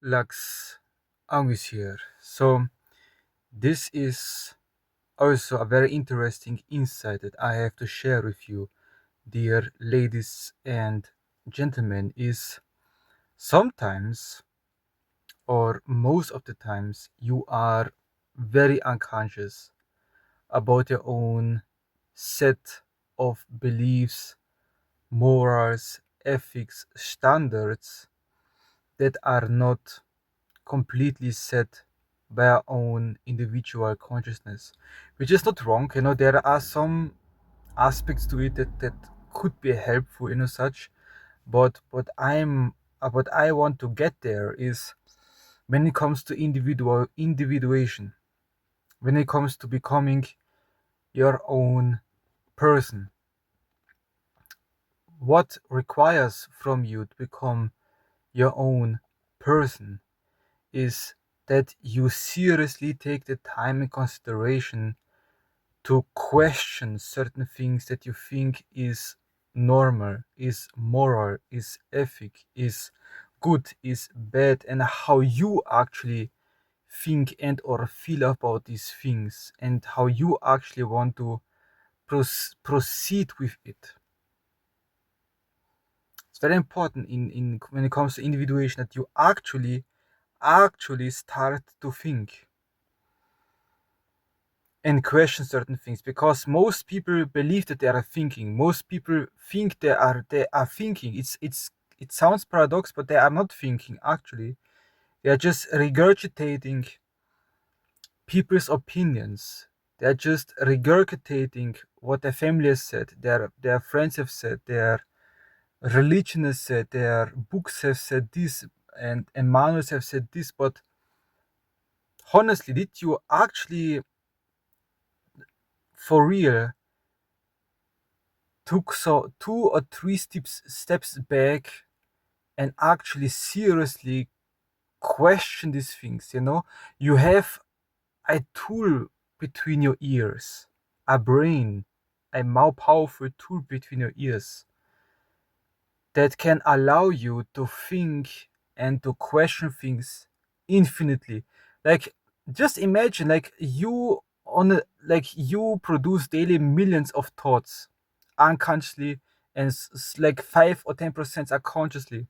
Lux Anguis here. So this is also a very interesting insight that I have to share with you, dear ladies and gentlemen, is sometimes or most of the times you are very unconscious about your own set of beliefs, morals, ethics, standards that are not completely set by our own individual consciousness, which is not wrong. There are some aspects to it that could be helpful, such. But what I want to get there is when it comes to individuation, when it comes to becoming your own person, what requires from you to become your own person is that you seriously take the time and consideration to question certain things that you think is normal, is moral, is ethic, is good, is bad, and how you actually think and or feel about these things, and how you actually want to proceed with it. It's very important in when it comes to individuation that you actually start to think and question certain things, because most people believe that they are thinking. Most people think they are thinking. It sounds paradox, but they are not thinking actually. They are just regurgitating people's opinions. They are just regurgitating what their family has said, their friends have said, their religion has said, their books have said this, and manuals have said this. But honestly, did you actually, for real, took so 2 or 3 steps back and actually seriously question these things? You have a tool between your ears, a brain, a more powerful tool between your ears that can allow you to think and to question things infinitely. Like, just imagine, you produce daily millions of thoughts unconsciously, and like 5 or 10% are consciously,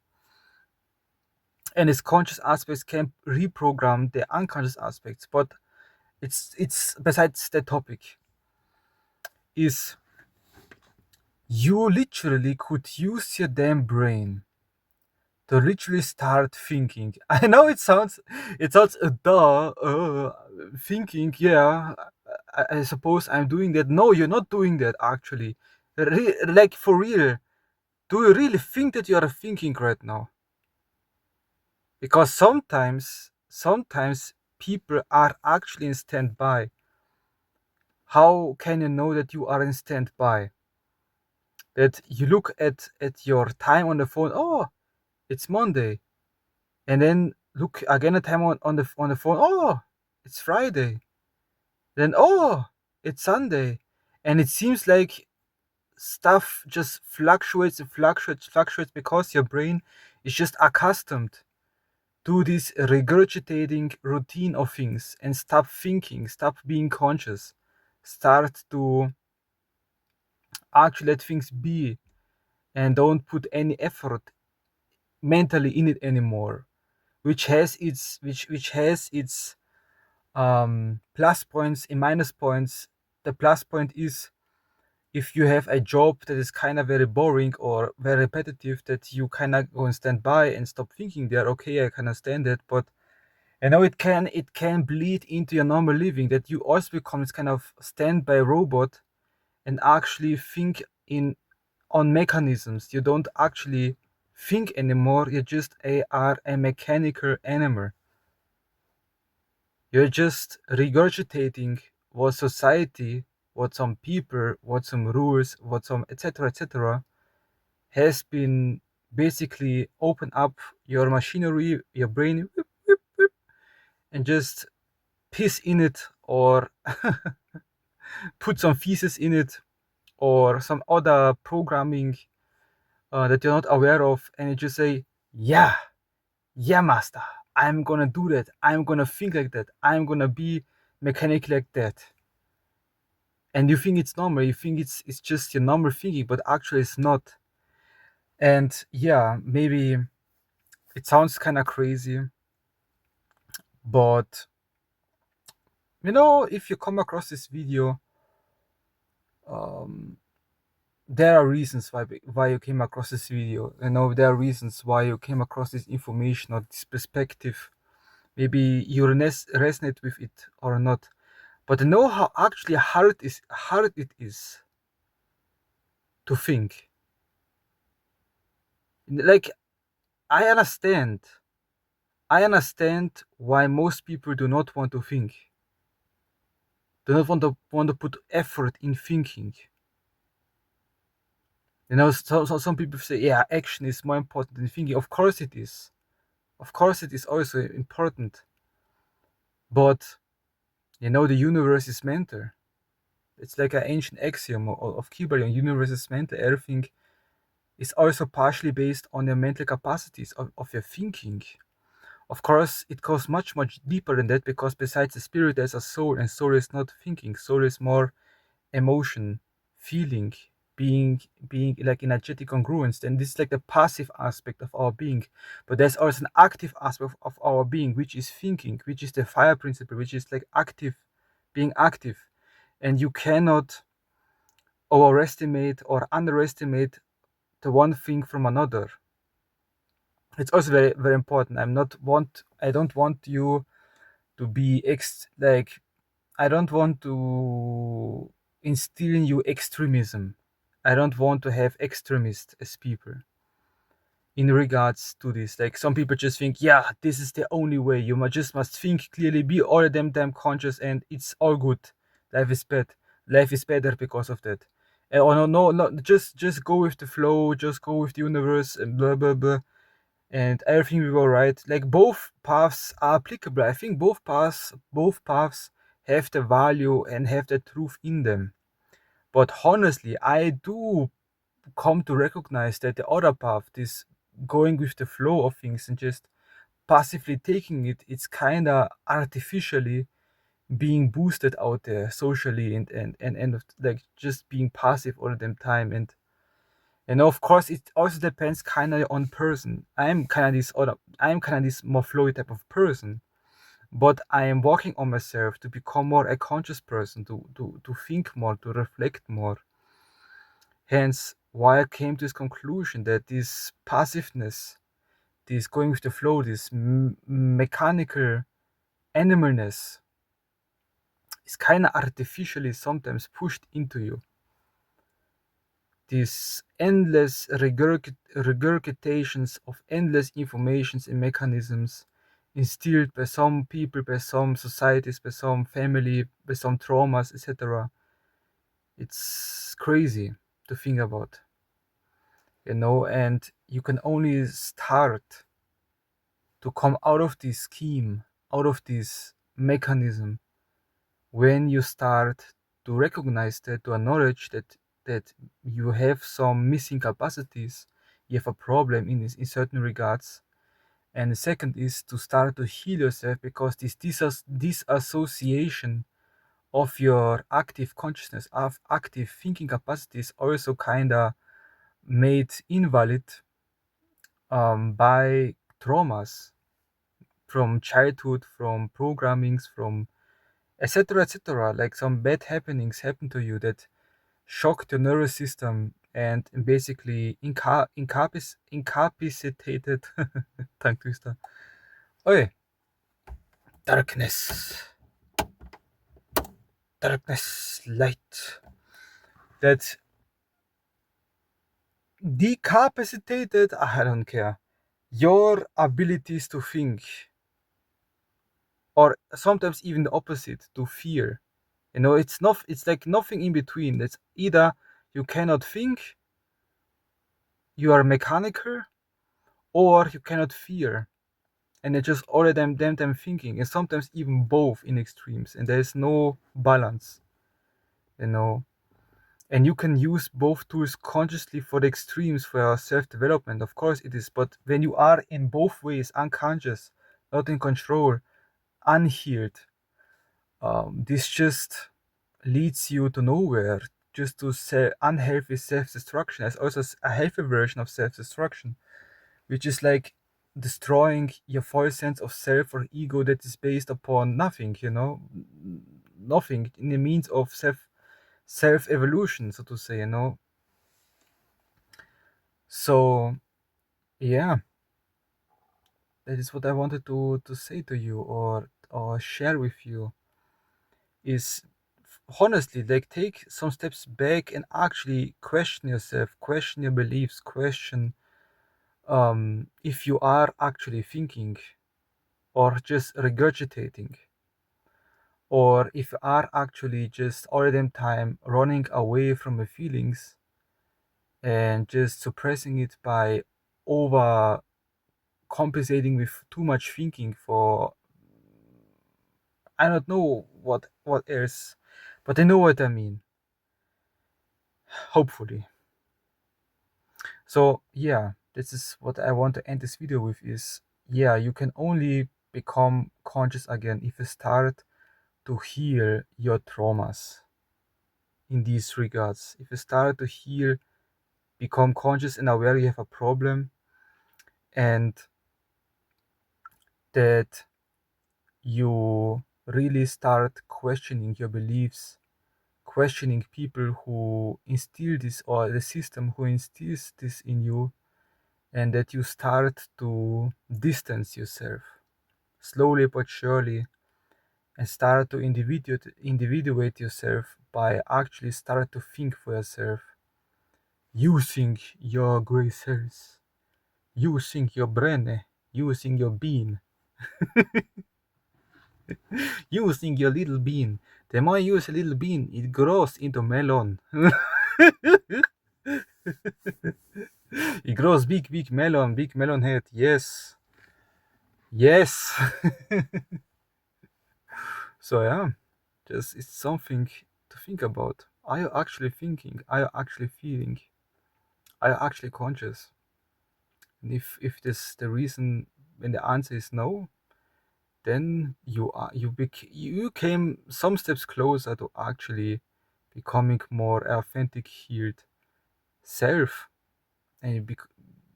and its conscious aspects can reprogram the unconscious aspects. But it's besides the topic. Is you literally could use your damn brain to literally start thinking. I know it sounds thinking. Yeah, I suppose I'm doing that. No, you're not doing that actually. Like, for real, do you really think that you are thinking right now? Because sometimes people are actually in standby. How can you know that you are in standby? That you look at your time on the phone. Oh, it's Monday. And then look again at time on the phone. Oh, it's Friday. Then, oh, it's Sunday. And it seems like stuff just fluctuates and fluctuates because your brain is just accustomed to this regurgitating routine of things, and stop thinking, stop being conscious, start to actually let things be, and don't put any effort mentally in it anymore, which has its plus points and minus points. The plus point is, if you have a job that is kind of very boring or very repetitive, that you kind of go and stand by and stop thinking there. Okay, I can understand that. But it can bleed into your normal living, that you also become this kind of standby robot and actually think in on mechanisms. You don't actually think anymore. You just are a mechanical animal. You're just regurgitating what society, what some people, what some rules, what some etc. has been basically open up your machinery, your brain, whip, whip, whip, and just piss in it, or put some feces in it, or some other programming that you're not aware of, and you just say, yeah, yeah, master, I'm gonna do that, I'm gonna think like that, I'm gonna be mechanically like that. And you think it's normal, you think it's just your normal thinking, but actually it's not. And yeah, maybe it sounds kind of crazy, but if you come across this video, um, there are reasons why you came across this video. There are reasons why you came across this information or this perspective. Maybe you resonate with it or not. But know how actually hard it is to think. Like I understand. I understand why most people do not want to think. Do not want to put effort in thinking. So some people say, yeah, action is more important than thinking. Of course it is. Of course it is also important. But the universe is mental. It's like an ancient axiom of Kybalion. Universe is mental. Everything is also partially based on your mental capacities of your thinking. Of course, it goes much, much deeper than that, because besides the spirit, there's a soul, and soul is not thinking. Soul is more emotion, feeling, being like energetic congruence. Then this is like the passive aspect of our being. But there's also an active aspect of our being, which is thinking, which is the fire principle, which is like active, being active. And you cannot overestimate or underestimate the one thing from another. It's also very, very important. I don't want you to be I don't want to instill in you extremism. I don't want to have extremists as people in regards to this. Like some people just think, yeah, this is the only way. You just must think clearly, be all damn conscious, and it's all good. Life is bad. Life is better because of that. Oh no, just go with the flow, just go with the universe, and blah blah blah, and everything will be alright. Like both paths are applicable. I think both paths have the value and have the truth in them. But honestly, I do come to recognize that the other path, this going with the flow of things and just passively taking it, it's kind of artificially being boosted out there socially, and like just being passive all the damn time. And of course, it also depends kind of on person. I'm kind of this more flowy type of person, but I am working on myself to become more a conscious person, to think more, to reflect more. Hence, why I came to this conclusion that this passiveness, this going with the flow, this mechanical animalness is kind of artificially sometimes pushed into you. These endless regurgitations of endless informations and mechanisms instilled by some people, by some societies, by some family, by some traumas, etc. It's crazy to think about, and you can only start to come out of this scheme, out of this mechanism, when you start to recognize that, to acknowledge that you have some missing capacities, you have a problem in certain regards. And the second is to start to heal yourself, because this disassociation of your active consciousness, of active thinking capacities, also kind of made invalid by traumas from childhood, from programmings, from etc., etc. Like some bad happenings happen to you that shocked your nervous system and basically incapacitated tongue twister. Okay, darkness, light. That decapacitated, I don't care, your abilities to think, or sometimes even the opposite, to fear. It's like nothing in between. It's either you cannot think, you are mechanical, or you cannot fear, and it's just all of them thinking, and sometimes even both in extremes, and there's no balance, you know and you can use both tools consciously for the extremes, for your self-development. Of course it is, but when you are in both ways unconscious, not in control, unhealed, this just leads you to nowhere, just to unhealthy self-destruction. There's also a healthy version of self-destruction, which is like destroying your false sense of self or ego that is based upon nothing, nothing in the means of self-evolution, so to say, So yeah, that is what I wanted to say to you, or share with you, is honestly, like, take some steps back and actually question yourself, question your beliefs, question if you are actually thinking or just regurgitating, or if you are actually just all the damn time running away from the feelings and just suppressing it by over compensating with too much thinking for, I don't know what else, but I know what I mean, hopefully. So yeah, this is what I want to end this video with, is yeah, you can only become conscious again if you start to heal your traumas in these regards. If you start to heal, become conscious and aware you have a problem, and that you really start questioning your beliefs, questioning people who instill this, or the system who instills this in you, and that you start to distance yourself slowly but surely, and start to individuate yourself by actually start to think for yourself, using your gray cells, using your brain, using your bean, using your little bean. The more you use a little bean, it grows into melon. It grows big melon head. Yes, yes. So yeah, just it's something to think about. Are you actually thinking? Are you actually feeling? Are you actually conscious? And if this the reason, when the answer is no, then you came some steps closer to actually becoming more authentic, healed self. And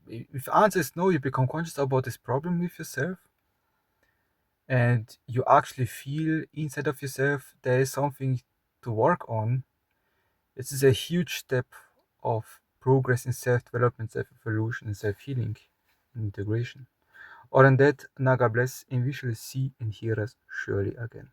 if the answer is no, you become conscious about this problem with yourself, and you actually feel inside of yourself there is something to work on. This is a huge step of progress in self-development, self-evolution, and self-healing and integration. Other than that, Naga bless, and we shall see and hear us surely again.